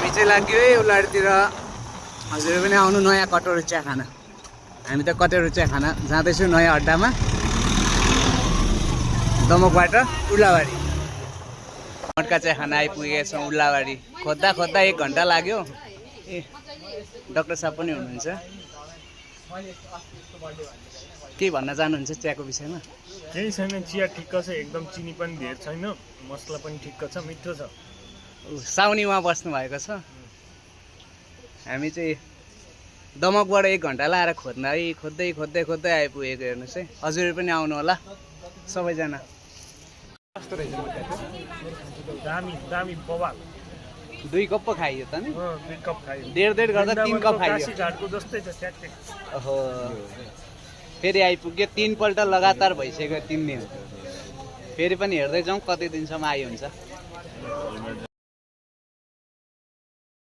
हामी चाहिँ लाग्यो है उलाडतिर हजुर पनि आउनु नयाँ कटोरो चिया खाना हामी त कटोरो चिया खाना जाँदैछौँ नयाँ अड्डामा दमकबाट उल्लाबारी मटका चिया खाना आइपुगेका छौँ उल्लाबारी खोज्दा खोज्दा 1 घन्टा लाग्यो ए डाक्टर साहब पनि हुनुहुन्छ के भन्न चाहनुहुन्छ चियाको विषयमा केही छैन चिया ठिक्क छ एकदम चिनी पनि धेर छैन मसला पनि ठिक्क छ मिठो छ साउनी उहाँ बस्नु भएको छ हामी चाहिँ दमकबाट 1 घन्टा लाएर खोज्दै खोज्दै आइपुगेको हेर्नुहोस् है हजुर पनि आउनु होला सबैजना कस्तो रहेछ दामी दामी बवाल 2 कप पो खाइयो त नि 2 कप खाइयो डेढ गर्दा 3 कप खाइयो काशी घाटको जस्तै छ ट्याक्कै ओहो फेरि आइपुग्यो 3 पल्ट लगातार भइसक्यो 3 दिन फेरि पनि हेर्दै जाउँ कति दिनसम्म आइ हुन्छ